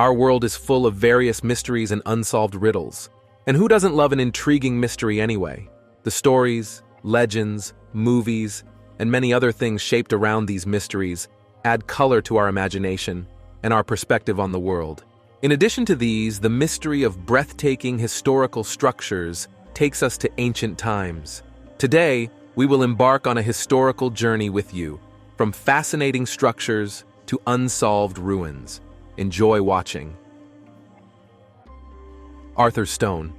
Our world is full of various mysteries and unsolved riddles. And who doesn't love an intriguing mystery anyway? The stories, legends, movies, and many other things shaped around these mysteries add color to our imagination and our perspective on the world. In addition to these, the mystery of breathtaking historical structures takes us to ancient times. Today, we will embark on a historical journey with you, from fascinating structures to unsolved ruins. Enjoy watching. Arthur's Stone.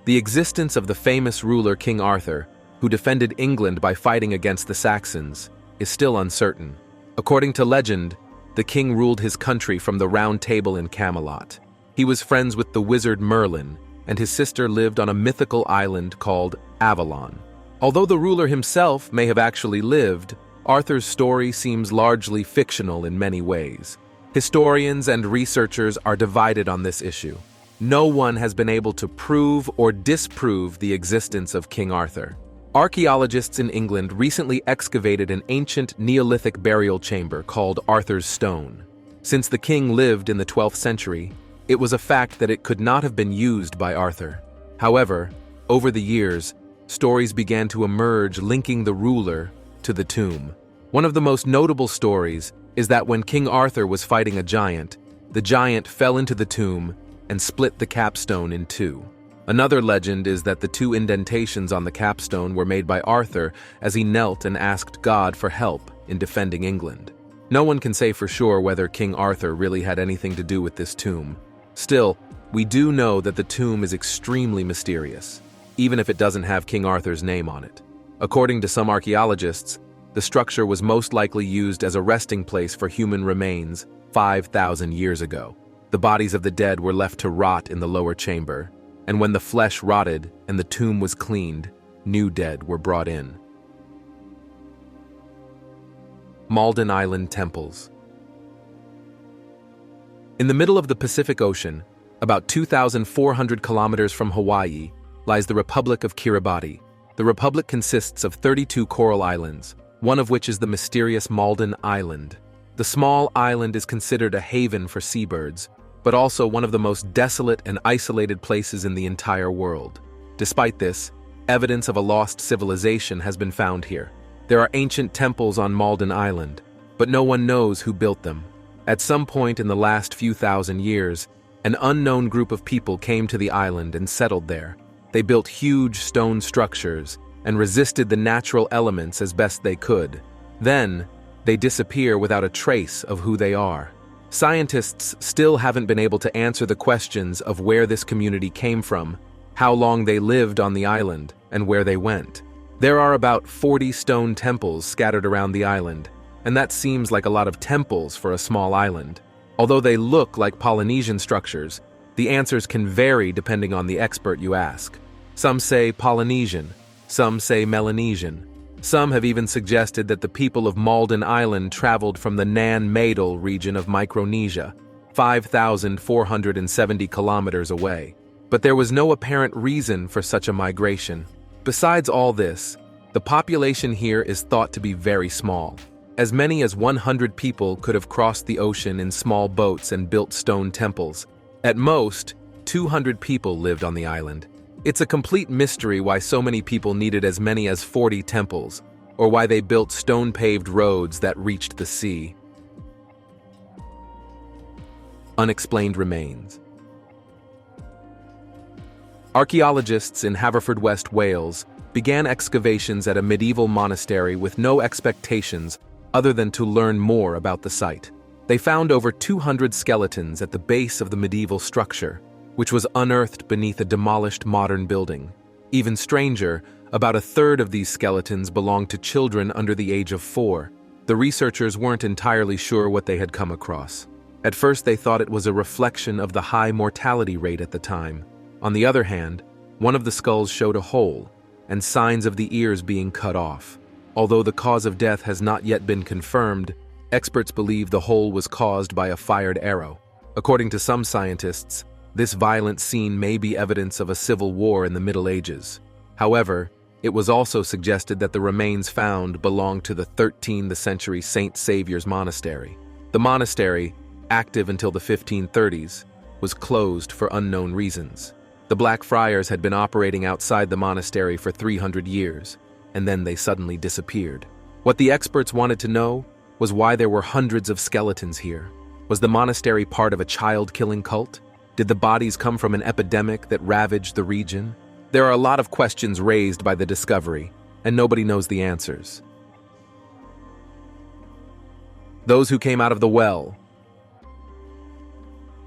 The existence of the famous ruler King Arthur, who defended England by fighting against the Saxons, is still uncertain. According to legend, the king ruled his country from the Round Table in Camelot. He was friends with the wizard Merlin, and his sister lived on a mythical island called Avalon. Although the ruler himself may have actually lived, Arthur's story seems largely fictional in many ways. Historians and researchers are divided on this issue. No one has been able to prove or disprove the existence of King Arthur. Archaeologists in England recently excavated an ancient Neolithic burial chamber called Arthur's Stone. Since the king lived in the 12th century, it was a fact that it could not have been used by Arthur. However, over the years, stories began to emerge linking the ruler to the tomb. One of the most notable stories is that when King Arthur was fighting a giant, the giant fell into the tomb and split the capstone in two. Another legend is that the two indentations on the capstone were made by Arthur as he knelt and asked God for help in defending England. No one can say for sure whether King Arthur really had anything to do with this tomb. Still, we do know that the tomb is extremely mysterious, even if it doesn't have King Arthur's name on it. According to some archaeologists, the structure was most likely used as a resting place for human remains 5,000 years ago. The bodies of the dead were left to rot in the lower chamber, and when the flesh rotted and the tomb was cleaned, new dead were brought in. Malden Island Temples. In the middle of the Pacific Ocean, about 2,400 kilometers from Hawaii, lies the Republic of Kiribati. The republic consists of 32 coral islands, one of which is the mysterious Malden Island. The small island is considered a haven for seabirds, but also one of the most desolate and isolated places in the entire world. Despite this, evidence of a lost civilization has been found here. There are ancient temples on Malden Island, but no one knows who built them. At some point in the last few thousand years, an unknown group of people came to the island and settled there. They built huge stone structures and resisted the natural elements as best they could. Then, they disappear without a trace of who they are. Scientists still haven't been able to answer the questions of where this community came from, how long they lived on the island, and where they went. There are about 40 stone temples scattered around the island, and that seems like a lot of temples for a small island. Although they look like Polynesian structures, the answers can vary depending on the expert you ask. Some say Polynesian, some say Melanesian. Some have even suggested that the people of Malden Island traveled from the Nan-Madol region of Micronesia, 5,470 kilometers away. But there was no apparent reason for such a migration. Besides all this, the population here is thought to be very small. As many as 100 people could have crossed the ocean in small boats and built stone temples. At most, 200 people lived on the island. It's a complete mystery why so many people needed as many as 40 temples, or why they built stone-paved roads that reached the sea. Unexplained remains. Archaeologists in Haverfordwest, Wales, began excavations at a medieval monastery with no expectations other than to learn more about the site. They found over 200 skeletons at the base of the medieval structure, which was unearthed beneath a demolished modern building. Even stranger, about a third of these skeletons belonged to children under the age of 4. The researchers weren't entirely sure what they had come across. At first they thought it was a reflection of the high mortality rate at the time. On the other hand, one of the skulls showed a hole, and signs of the ears being cut off. Although the cause of death has not yet been confirmed, experts believe the hole was caused by a fired arrow. According to some scientists, this violent scene may be evidence of a civil war in the Middle Ages. However, it was also suggested that the remains found belonged to the 13th century St. Saviour's Monastery. The monastery, active until the 1530s, was closed for unknown reasons. The Black Friars had been operating outside the monastery for 300 years, and then they suddenly disappeared. What the experts wanted to know was why there were hundreds of skeletons here. Was the monastery part of a child-killing cult? Did the bodies come from an epidemic that ravaged the region? There are a lot of questions raised by the discovery, and nobody knows the answers. Those who came out of the well.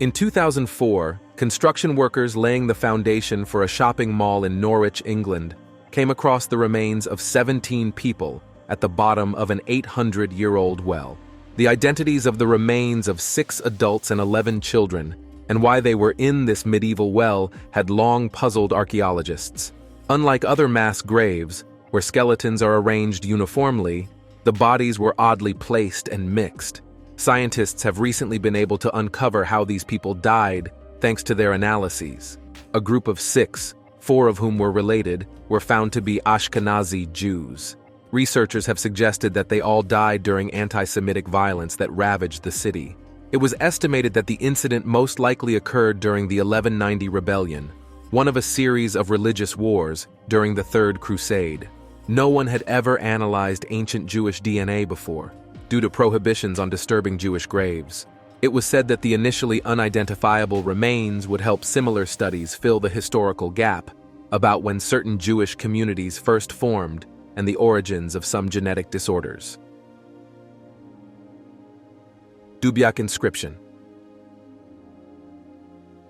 In 2004, construction workers laying the foundation for a shopping mall in Norwich, England, came across the remains of 17 people at the bottom of an 800-year-old well. The identities of the remains of 6 adults and 11 children, and why they were in this medieval well, had long puzzled archaeologists. Unlike other mass graves, where skeletons are arranged uniformly, the bodies were oddly placed and mixed. Scientists have recently been able to uncover how these people died thanks to their analyses. A group of 6, 4 of whom were related, were found to be Ashkenazi Jews. Researchers have suggested that they all died during anti-Semitic violence that ravaged the city. It was estimated that the incident most likely occurred during the 1190 rebellion, one of a series of religious wars during the Third Crusade. No one had ever analyzed ancient Jewish DNA before, due to prohibitions on disturbing Jewish graves. It was said that the initially unidentifiable remains would help similar studies fill the historical gap about when certain Jewish communities first formed and the origins of some genetic disorders. Dubak Inscription.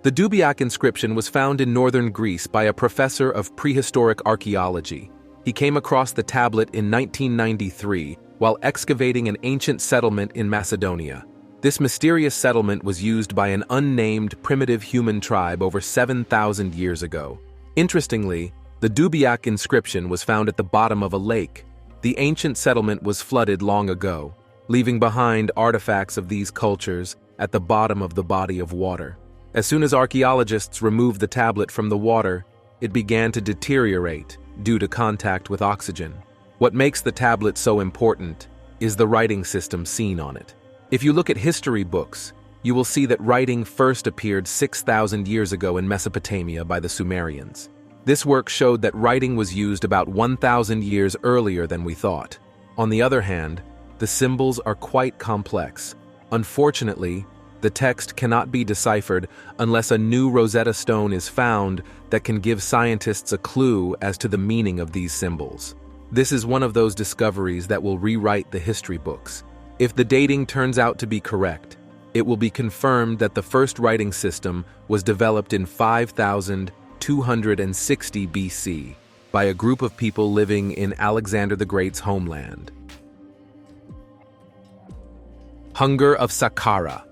The Dubak inscription was found in northern Greece by a professor of prehistoric archaeology. He came across the tablet in 1993 while excavating an ancient settlement in Macedonia. This mysterious settlement was used by an unnamed primitive human tribe over 7,000 years ago. Interestingly, the Dubak inscription was found at the bottom of a lake. The ancient settlement was flooded long ago, leaving behind artifacts of these cultures at the bottom of the body of water. As soon as archaeologists removed the tablet from the water, it began to deteriorate due to contact with oxygen. What makes the tablet so important is the writing system seen on it. If you look at history books, you will see that writing first appeared 6,000 years ago in Mesopotamia by the Sumerians. This work showed that writing was used about 1,000 years earlier than we thought. On the other hand, the symbols are quite complex. Unfortunately, the text cannot be deciphered unless a new Rosetta Stone is found that can give scientists a clue as to the meaning of these symbols. This is one of those discoveries that will rewrite the history books. If the dating turns out to be correct, it will be confirmed that the first writing system was developed in 5,260 BC by a group of people living in Alexander the Great's homeland. Hunger of Sakara.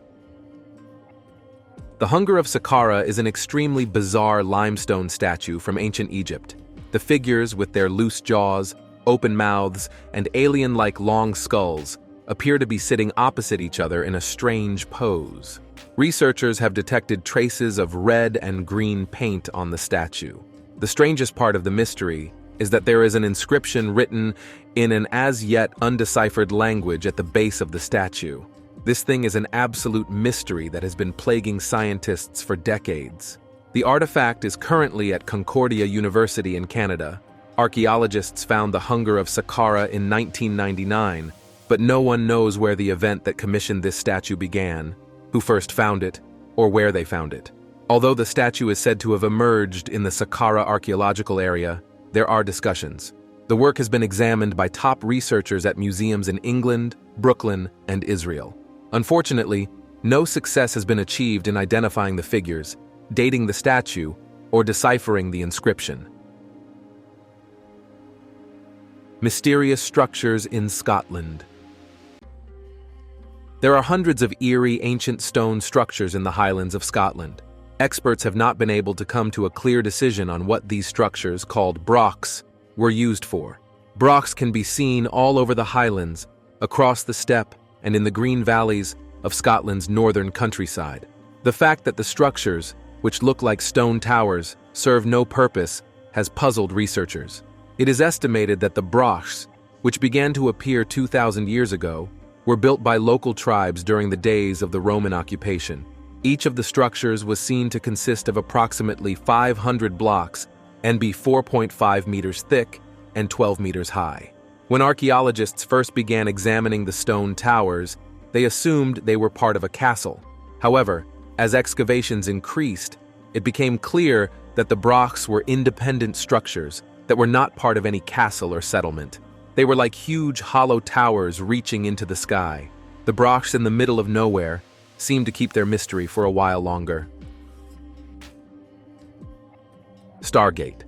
The Hunger of Sakara is an extremely bizarre limestone statue from ancient Egypt. The figures, with their loose jaws, open mouths, and alien-like long skulls, appear to be sitting opposite each other in a strange pose. Researchers have detected traces of red and green paint on the statue. The strangest part of the mystery is that there is an inscription written in an as-yet undeciphered language at the base of the statue. This thing is an absolute mystery that has been plaguing scientists for decades. The artifact is currently at Concordia University in Canada. Archaeologists found the Hunger of Sakara in 1999, but no one knows where the event that commissioned this statue began, who first found it, or where they found it. Although the statue is said to have emerged in the Sakara archaeological area, there are discussions. The work has been examined by top researchers at museums in England, Brooklyn, and Israel. Unfortunately, no success has been achieved in identifying the figures, dating the statue, or deciphering the inscription. Mysterious structures in Scotland. There are hundreds of eerie ancient stone structures in the Highlands of Scotland. Experts have not been able to come to a clear decision on what these structures, called brochs, were used for. Brochs can be seen all over the Highlands, across the steppe, and in the green valleys of Scotland's northern countryside. The fact that the structures, which look like stone towers, serve no purpose, has puzzled researchers. It is estimated that the brochs, which began to appear 2,000 years ago, were built by local tribes during the days of the Roman occupation. Each of the structures was seen to consist of approximately 500 blocks and be 4.5 meters thick and 12 meters high. When archaeologists first began examining the stone towers, they assumed they were part of a castle. However, as excavations increased, it became clear that the blocks were independent structures that were not part of any castle or settlement. They were like huge hollow towers reaching into the sky. The blocks in the middle of nowhere seemed to keep their mystery for a while longer. Stargate.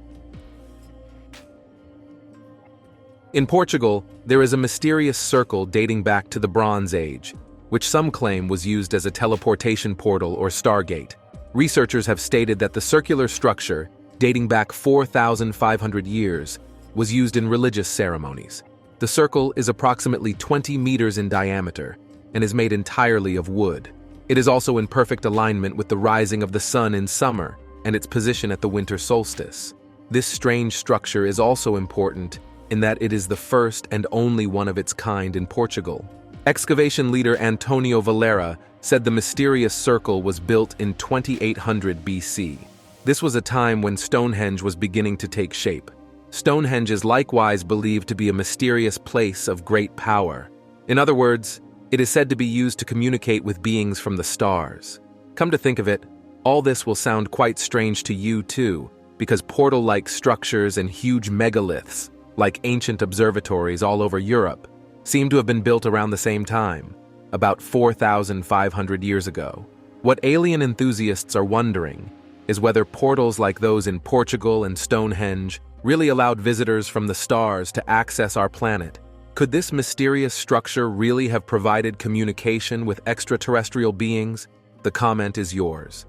In Portugal, there is a mysterious circle dating back to the Bronze Age, which some claim was used as a teleportation portal or Stargate. Researchers have stated that the circular structure, dating back 4,500 years, was used in religious ceremonies. The circle is approximately 20 meters in diameter and is made entirely of wood. It is also in perfect alignment with the rising of the sun in summer and its position at the winter solstice. This strange structure is also important in that it is the first and only one of its kind in Portugal. Excavation leader Antonio Valera said the mysterious circle was built in 2800 BC. This was a time when Stonehenge was beginning to take shape. Stonehenge is likewise believed to be a mysterious place of great power. In other words, it is said to be used to communicate with beings from the stars. Come to think of it, all this will sound quite strange to you too, because portal-like structures and huge megaliths, like ancient observatories all over Europe, seem to have been built around the same time, about 4,500 years ago. What alien enthusiasts are wondering is whether portals like those in Portugal and Stonehenge really allowed visitors from the stars to access our planet. Could this mysterious structure really have provided communication with extraterrestrial beings? The comment is yours.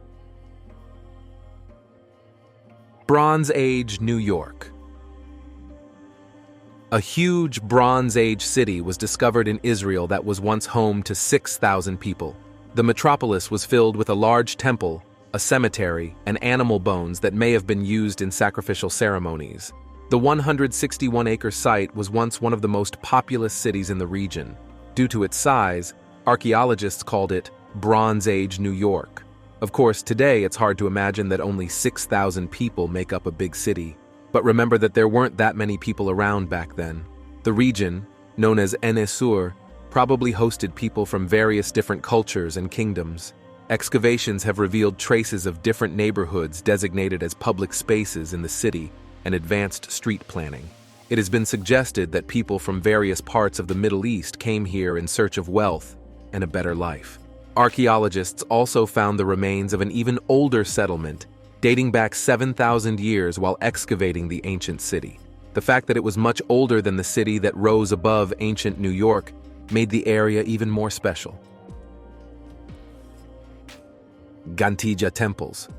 Bronze Age, New York. A huge Bronze Age city was discovered in Israel that was once home to 6,000 people. The metropolis was filled with a large temple, a cemetery, and animal bones that may have been used in sacrificial ceremonies. The 161-acre site was once one of the most populous cities in the region. Due to its size, archaeologists called it Bronze Age New York. Of course, today it's hard to imagine that only 6,000 people make up a big city. But remember that there weren't that many people around back then. The region, known as Enesur, probably hosted people from various different cultures and kingdoms. Excavations have revealed traces of different neighborhoods designated as public spaces in the city and advanced street planning. It has been suggested that people from various parts of the Middle East came here in search of wealth and a better life. Archaeologists also found the remains of an even older settlement dating back 7,000 years while excavating the ancient city. The fact that it was much older than the city that rose above ancient New York made the area even more special. Ganja temples.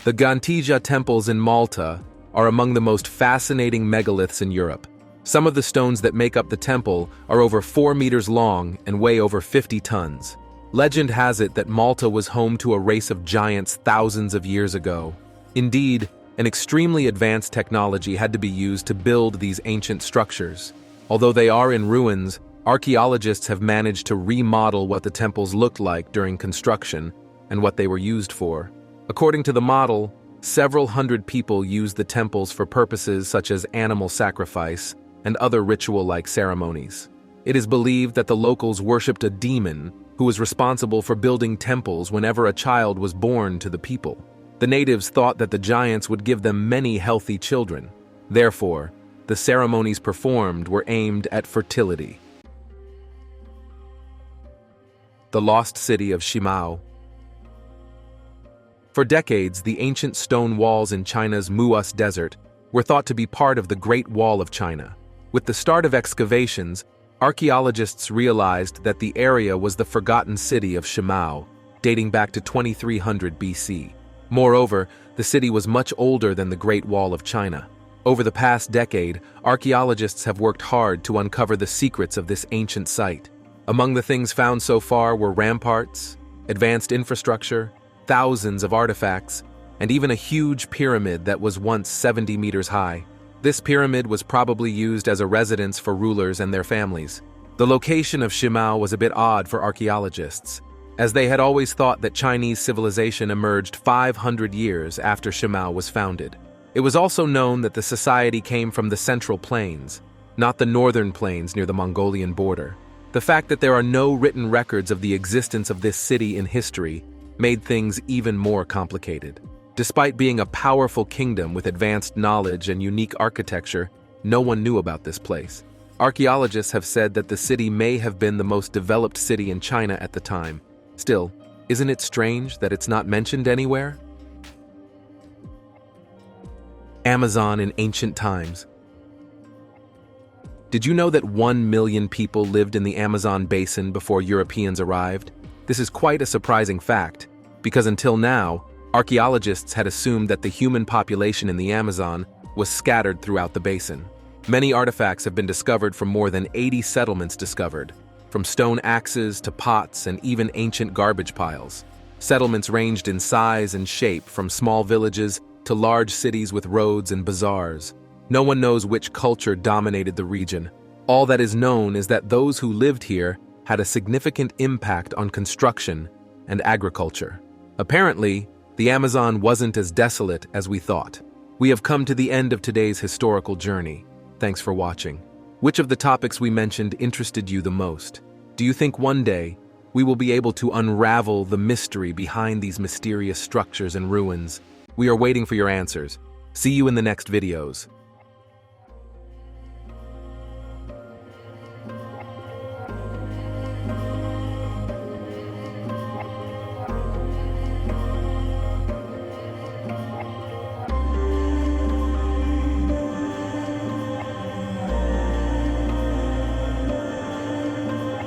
The Ganja temples in Malta are among the most fascinating megaliths in Europe. Some of the stones that make up the temple are over 4 meters long and weigh over 50 tons. Legend has it that Malta was home to a race of giants thousands of years ago. Indeed, an extremely advanced technology had to be used to build these ancient structures. Although they are in ruins, archaeologists have managed to remodel what the temples looked like during construction and what they were used for. According to the model, several hundred people used the temples for purposes such as animal sacrifice and other ritual-like ceremonies. It is believed that the locals worshipped a demon who was responsible for building temples whenever a child was born to the people. The natives thought that the giants would give them many healthy children. Therefore, the ceremonies performed were aimed at fertility. The lost city of Shima. For decades, the ancient stone walls in China's Muas Desert were thought to be part of the Great Wall of China. With the start of excavations, archaeologists realized that the area was the forgotten city of Shima, dating back to 2300 BC. Moreover, the city was much older than the Great Wall of China. Over the past decade, archaeologists have worked hard to uncover the secrets of this ancient site. Among the things found so far were ramparts, advanced infrastructure, thousands of artifacts, and even a huge pyramid that was once 70 meters high. This pyramid was probably used as a residence for rulers and their families. The location of Shima was a bit odd for archaeologists, as they had always thought that Chinese civilization emerged 500 years after Shima was founded. It was also known that the society came from the Central Plains, not the northern plains near the Mongolian border. The fact that there are no written records of the existence of this city in history made things even more complicated. Despite being a powerful kingdom with advanced knowledge and unique architecture, no one knew about this place. Archaeologists have said that the city may have been the most developed city in China at the time. Still, isn't it strange that it's not mentioned anywhere? Amazon in ancient times. Did you know that 1 million people lived in the Amazon basin before Europeans arrived? This is quite a surprising fact, because until now, archaeologists had assumed that the human population in the Amazon was scattered throughout the basin. Many artifacts have been discovered from more than 80 settlements discovered, from stone axes to pots and even ancient garbage piles. Settlements ranged in size and shape, from small villages to large cities with roads and bazaars. No one knows which culture dominated the region. All that is known is that those who lived here had a significant impact on construction and agriculture. Apparently, the Amazon wasn't as desolate as we thought. We have come to the end of today's historical journey. Thanks for watching. Which of the topics we mentioned interested you the most? Do you think one day we will be able to unravel the mystery behind these mysterious structures and ruins? We are waiting for your answers. See you in the next videos.